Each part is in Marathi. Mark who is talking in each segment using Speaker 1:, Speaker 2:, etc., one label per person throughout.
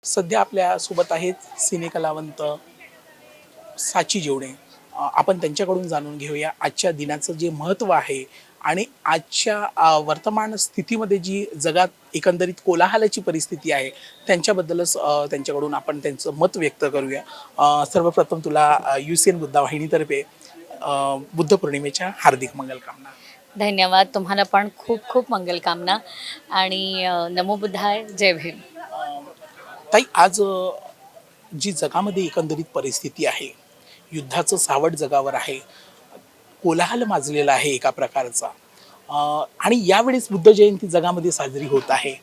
Speaker 1: सध्या आपल्या सोबत आहेत सिने कलावंत साची जेवणे. आपण त्यांच्याकडून जाणून घेऊया आजच्या दिनाचं जे महत्त्व आहे आणि आजच्या वर्तमान स्थितीमध्ये जी जगात एकंदरीत कोलाहलाची परिस्थिती आहे त्यांच्याबद्दलच त्यांच्याकडून आपण त्यांचं मत व्यक्त करूया. सर्वप्रथम तुला UCN बुद्धा वाहिनीतर्फे बुद्ध पौर्णिमेच्या हार्दिक मंगलकामना.
Speaker 2: धन्यवाद. तुम्हाला पण खूप खूप मंगलकामना आणि नमो बुद्धाय. जय भीम.
Speaker 1: ताई, आज जी जगामध्ये एकंदरीत परिस्थिती आहे, युद्धाचं सावट जगावर आहे, कोलाहल माजलेला आहे एका प्रकारचा. आणि यावेळेस बुद्ध जयंती जगामध्ये साजरी होत आहे.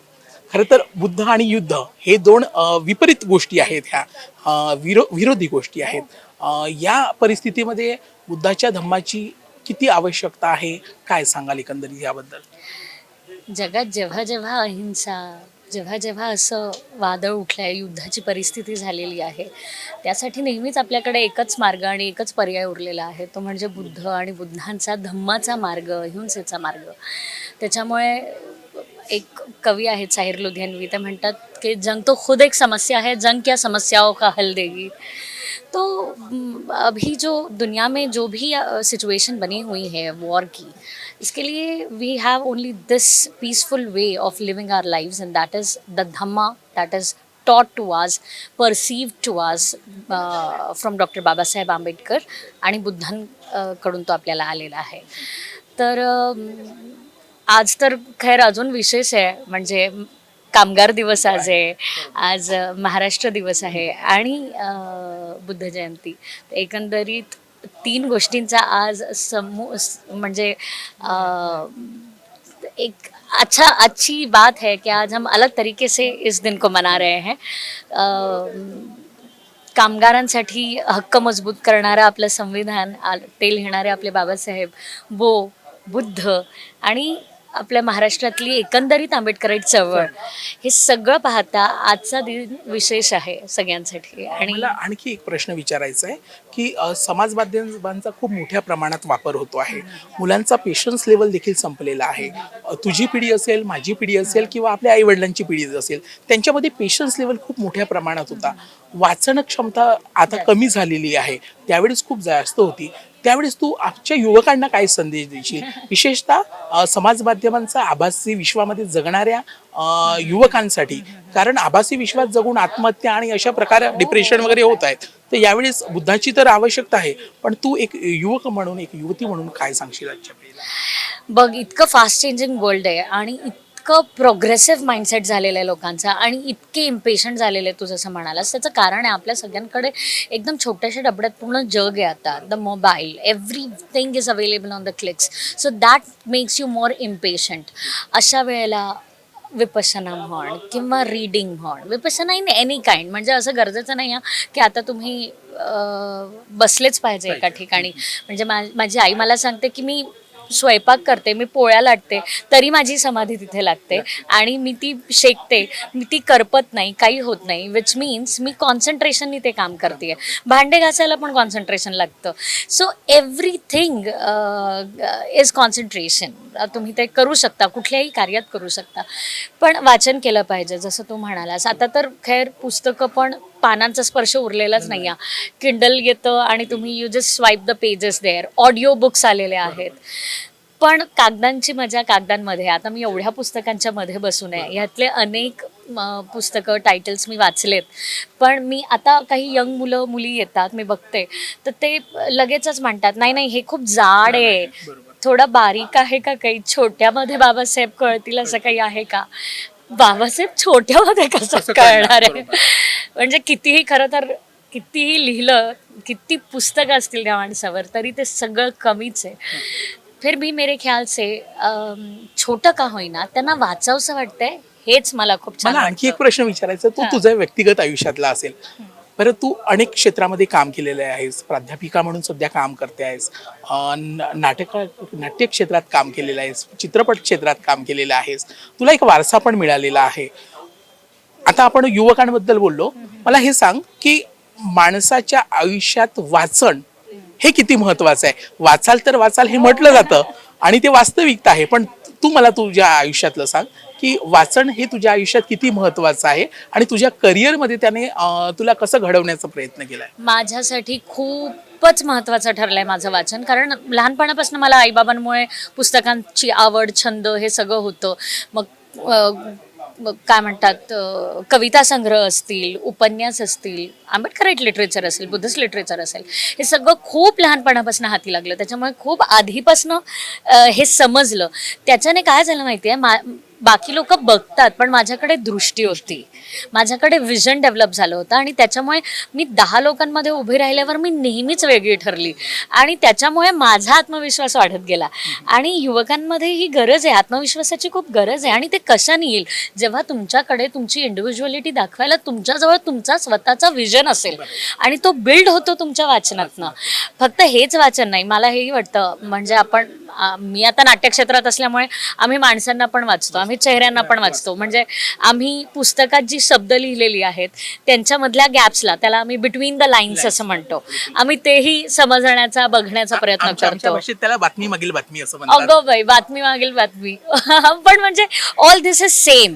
Speaker 1: खरं तर बुद्ध आणि युद्ध हे दोन विपरीत गोष्टी आहेत, ह्या विरोधी गोष्टी आहेत. या परिस्थितीमध्ये बुद्धाच्या धम्माची किती आवश्यकता आहे, काय सांगाल एकंदरीत याबद्दल?
Speaker 2: जगात जेव्हा जेव्हा अहिंसा, जेव्हा जेव्हा असं वादळ उठलं आहे, युद्धाची परिस्थिती झालेली आहे, त्यासाठी नेहमीच आपल्याकडे एकच मार्ग आणि एकच पर्याय उरलेला आहे, तो म्हणजे बुद्ध आणि बुद्धांचा धम्माचा मार्ग, अहिंसेचा मार्ग. त्याच्यामुळे एक कवी आहेत साहिर लुधियानवी, ते म्हणतात की जंग तो खुद एक समस्या है, जंग क्या समस्याओं का हल देगी. तो अभी जो दुनिया में जो भी सिचुएशन बनी हुई है वॉर की, इसके लिए we have only this peaceful way of living our lives and that is the dhamma that is taught to us, perceived to us from doctor Babasaheb Ambedkar आणि बुद्धांकडून तो आपल्याला आलेला आहे. तर आज तर खैर अजून विशेष आहे, म्हणजे कामगार दिवस आज आहे, आज महाराष्ट्र दिवस आहे आणि बुद्ध जयंती. एकंदरीत तीन गोष्टींचा आज म्हणजे एक अच्छी बात है कि आज हम अलग तरीके से इस दिन को मना रहे हैं. कामगारांसाठी हक्क मजबूत करणारं आपलं संविधान, ते लिहिणारे आपले बाबासाहेब, बुद्ध आणि आपल्या महाराष्ट्रातली एकंदरीत आंबेडकरांची चळवळ, हे सगळं पाहता आजचा दिन विशेष आहे सगळ्यांसाठी. आणि
Speaker 1: मला आणखी एक प्रश्न विचारायचा आहे की समाज माध्यमांचा खूप मोठ्या प्रमाणात वापर होतो आहे. मुलांचा पेशन्स लेवल देखील संपलेला आहे. तुझी पिढी असेल, माझी पिढी असेल किंवा आपल्या आईवडिलांची पिढी असेल, त्यांच्यामध्ये पेशन्स लेवल खूप मोठ्या प्रमाणात होता. वाचन क्षमता आता कमी झालेली आहे, त्यावेळेस खूप जास्त होती. त्यावेळेस तू आजच्या युवकांना काय संदेश देशील, विशेषतः समाज माध्यमांचा आभासी विश्वामध्ये जगणाऱ्या युवकांसाठी? कारण आभासी विश्वात जगून आत्महत्या आणि अशा प्रकारे डिप्रेशन वगैरे होत आहेत. तर यावेळेस बुद्धाची तर आवश्यकता आहे, पण तू एक युवक म्हणून, एक युवती म्हणून काय सांगशील आजच्या पिढीला?
Speaker 2: बघ, इतकं फास्ट चेंजिंग वर्ल्ड आहे आणि इतकं प्रोग्रेसिव्ह माइंडसेट झालेलं आहे लोकांचा आणि इतके इम्पेशंट झालेले आहे, तू जसं म्हणालास. त्याचं कारण आहे आपल्या सगळ्यांकडे एकदम छोट्याशा डबड्यात पूर्ण जग आहे आता. The mobile, everything is available on the clicks, so that makes you more impatient. अशा वेळेला विपश्यना म्हण किंवा रीडिंग म्हण, विपश्यना इन एनी काइंड, म्हणजे असं गरजेचं नाही आहे की आता तुम्ही बसलेच पाहिजे एका ठिकाणी. म्हणजे माझी आई मला सांगते की मी स्वयंपाक करते, मी पोळ्या लाटते, तरी माझी समाधी तिथे लागते आणि मी ती शेकते, मी ती करपत नाही, काही होत नाही, विच मीन्स मी कॉन्सन्ट्रेशननी ते काम करते. भांडे घासायला पण कॉन्सन्ट्रेशन लागतं. So everything is concentration. तुम्ही ते करू शकता, कुठल्याही कार्यात करू शकता, पण वाचन केलं पाहिजे जसं तू म्हणालास. आता तर खैर पुस्तकं पण पानांचा स्पर्श उरलेलाच नाही आहे. किंडल येतं आणि तुम्ही you just swipe the pages there. Audio books आलेले आहेत, पण कागदांची मजा कागदांमध्ये. आता मी एवढ्या पुस्तकांच्या मध्ये बसून आहे, ह्यातले अनेक पुस्तकं, टायटल्स मी वाचलेत, पण मी आता काही यंग मुलं मुली येतात, मी बघते, तर ते लगेचच म्हणतात नाही नाही हे खूप जाड आहे, थोडा बारीक आहे का, काही छोट्यामध्ये बाबासाहेब कळतील असं काही आहे का? बाबासाहेब छोट्यामध्ये कसं कळणार आहे? म्हणजे कितीही, खरं तर कितीही लिहिलं, किती पुस्तकं असतील त्या माणसावर, तरी ते सगळं कमीच आहे. फिर भी मेरे ख्याल से छोटं का होईना त्यांना वाचावंसं वाटतंय, हेच मला खूप छान
Speaker 1: मला आणखी एक
Speaker 2: वाटतं.
Speaker 1: प्रश्न विचारायचा, तू तुझ्या व्यक्तिगत आयुष्यातला असेल, बरं, तू अनेक क्षेत्रामध्ये काम केलेलं आहेस, प्राध्यापिका म्हणून सध्या काम करते आहेस, नाट्य क्षेत्रात काम केलेलं आहेस, चित्रपट क्षेत्रात काम केलेलं आहेस, तुला एक वारसा पण मिळालेला आहे. आता आपण युवकांबद्दल बोललो, मला हे सांग की माणसाच्या आयुष्यात वाचन हे किती महत्वाचं आहे? वाचाल तर वाचाल हे म्हटलं जातं आणि ते वास्तविकता आहे, पण तू मला तुझ्या आयुष्यातलं सांग की वाचन हे तुझ्या आयुष्यात किती महत्त्वाचं आहे आणि तुझ्या करिअरमध्ये त्याने तुला कसं घडवण्याचा प्रयत्न केला आहे?
Speaker 2: माझ्यासाठी खूपच महत्त्वाचं ठरलं आहे माझं वाचन, कारण लहानपणापासून मला आईबाबांमुळे पुस्तकांची आवड, छंद हे सगळं होतं. मग काय म्हणतात, कविता संग्रह असतील, उपन्यास असतील, आंबेडकराईट लिटरेचर असेल, बुद्धिस्ट लिटरेचर असेल, हे सगळं खूप लहानपणापासून हाती लागलं. त्याच्यामुळे खूप आधीपासून हे समजलं. त्याच्याने काय झालं माहिती आहे, बाकी लोक बघतात पण माझ्याकडे दृष्टी होती, माझ्याकडे विजन डेव्हलप झालं होतं आणि त्याच्यामुळे मी 10 लोकांमध्ये उभी राहिल्यावर मी नेहमीच वेगळी ठरली आणि त्याच्यामुळे माझा आत्मविश्वास वाढत गेला. आणि युवकांमध्ये ही गरज आहे, आत्मविश्वासाची खूप गरज आहे. आणि ते कशाने येईल, जेव्हा तुमच्याकडे तुमची इंडिव्हिज्युअलिटी दाखवायला तुमच्याजवळ तुमचा स्वतःचा विजन असेल आणि तो बिल्ड होतो तुमच्या वाचनातनं. फक्त हेच वाचन नाही, मला हेही वाटतं, म्हणजे मी आता नाट्यक्षेत्रात असल्यामुळे आम्ही माणसांना पण वाचतो, आम्ही चेहऱ्यांना पण वाचतो. म्हणजे आम्ही पुस्तकात जी शब्द लिहिलेली आहेत त्यांच्यामधल्या गॅप्सला, त्याला आम्ही बिटवीन द लाईन्स असं म्हणतो, आम्ही तेही समजण्याचा, बघण्याचा प्रयत्न
Speaker 1: आमच्या
Speaker 2: करतो.
Speaker 1: भाषेत त्याला बातमी मागील बातमी असं म्हणतात.
Speaker 2: अगं बाई, बातमी मागील बातमी. पण म्हणजे ऑल दिस इज सेम.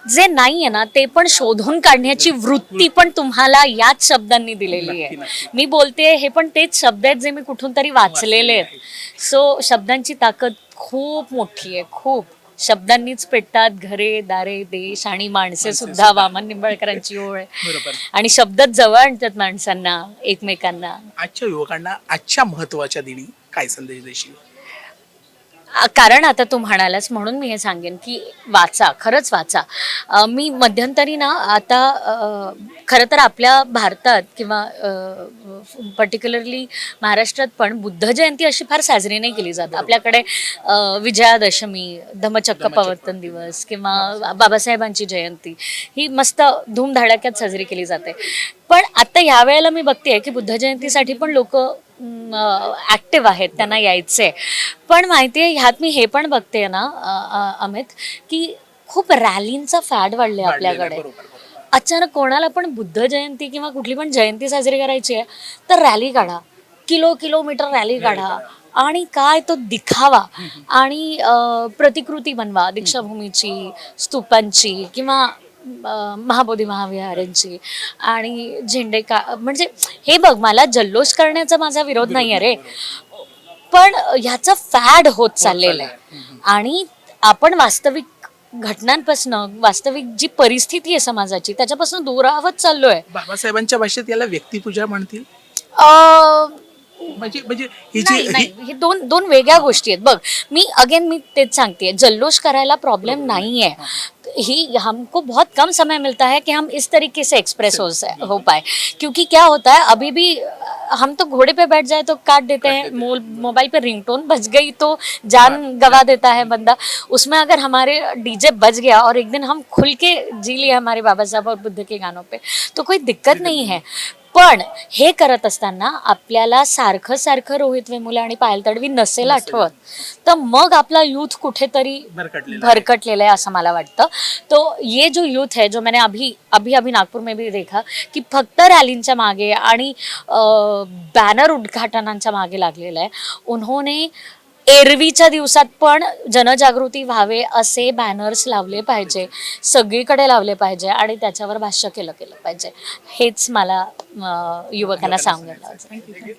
Speaker 2: जे नाही आहे ना ते पण शोधून काढण्याची वृत्ती पण तुम्हाला याच शब्दांनी दिलेली आहे. मी बोलते हे पण तेच शब्द आहेत जे मी कुठून तरी वाचलेले आहेत. सो शब्दांची ताकद खूप मोठी आहे, खूप. शब्दांनीच पेटतात घरे, दारे, देश आणि माणसे सुद्धा. वामन निंबाळकरांची ओळ आहे.
Speaker 1: बरोबर.
Speaker 2: आणि शब्दच जवळ आणतात माणसांना एकमेकांना.
Speaker 1: आजच्या युवकांना आजच्या महत्त्वाच्या दिनी काय संदेश देशील?
Speaker 2: कारण आता तू म्हणालास म्हणून मी हे सांगेन की वाचा, खरंच वाचा. मी मध्यंतरी ना आता खरं तर आपल्या भारतात किंवा पर्टिक्युलरली महाराष्ट्रात पण बुद्ध जयंती अशी फार साजरी नाही केली जात. आपल्याकडे विजयादशमी, धम्मचक्र प्रवर्तन दिवस किंवा बाबासाहेबांची जयंती ही मस्त धूमधडाक्यात साजरी केली जाते. पण आता ह्या वेळेला मी बघते की बुद्ध जयंतीसाठी पण लोक ॲक्टिव्ह आहेत, त्यांना यायचे. पण माहिती आहे, ह्यात मी हे पण बघते ना अमित, की खूप रॅलींचा फॅड वाढले आपल्याकडे. अचानक कोणाला पण बुद्ध जयंती किंवा कुठली पण जयंती साजरी करायची आहे तर रॅली काढा, किलोमीटर रॅली काढा आणि काय तो दिखावा आणि प्रतिकृती बनवा दीक्षाभूमीची, स्तूपांची किंवा महाबोधी महाविहारांची आणि झेंडे म्हणजे हे बघ, मला जल्लोष करण्याचा माझा विरोध नाही आहे रे, पण ह्याचं फॅड होत चाललेलं आहे. आणि आपण वास्तविक घटनांपासून, वास्तविक जी परिस्थिती आहे समाजाची त्याच्यापासून दूर राहत चाललोय.
Speaker 1: बाबासाहेबांच्या भाषेत याला व्यक्तिपूजा म्हणतील. म्हणजे ही
Speaker 2: नाही, हे दोन वेगळ्या गोष्टी आहेत. बघ, मी तेच सांगते, जल्लोष करायला प्रॉब्लेम नहीं है. हमको बहुत कम समय मिलता है कि हम इस तरीके से एक्सप्रेस हो पाए, क्योंकि क्या होता है, अभी भी हम तो घोड़े पे बैठ जाए तो काट देते हैं, मोबाइल पे रिंगटोन बज गई तो जान गवा देता है बंदा. उसमें अगर हमारे डीजे बज गया और एक दिन हम खुल के जी लिए हमारे बाबा साहब और बुद्ध के गानों पे, तो कोई दिक्कत नहीं है. पण हे करत असताना आपल्याला सारखं रोहित वेमुला आणि पायल तडवी नसेल आठवत, तर मग आपला यूथ कुठेतरी भरकटलेला आहे असं मला वाटतं. तो ये जो यूथ है, जो मैंने अभी नागपूर में भी देखा, की फक्त रॅलींच्या मागे आणि बॅनर उद्घाटनांच्या मागे लागलेला आहे. उन्होंने एरवीच्या दिवसात पण जनजागृती व्हावे असे बॅनर्स लावले पाहिजे, सगळीकडे लावले पाहिजे आणि त्याच्यावर भाष्य केलं पाहिजे. हेच मला युवकांना सांगायला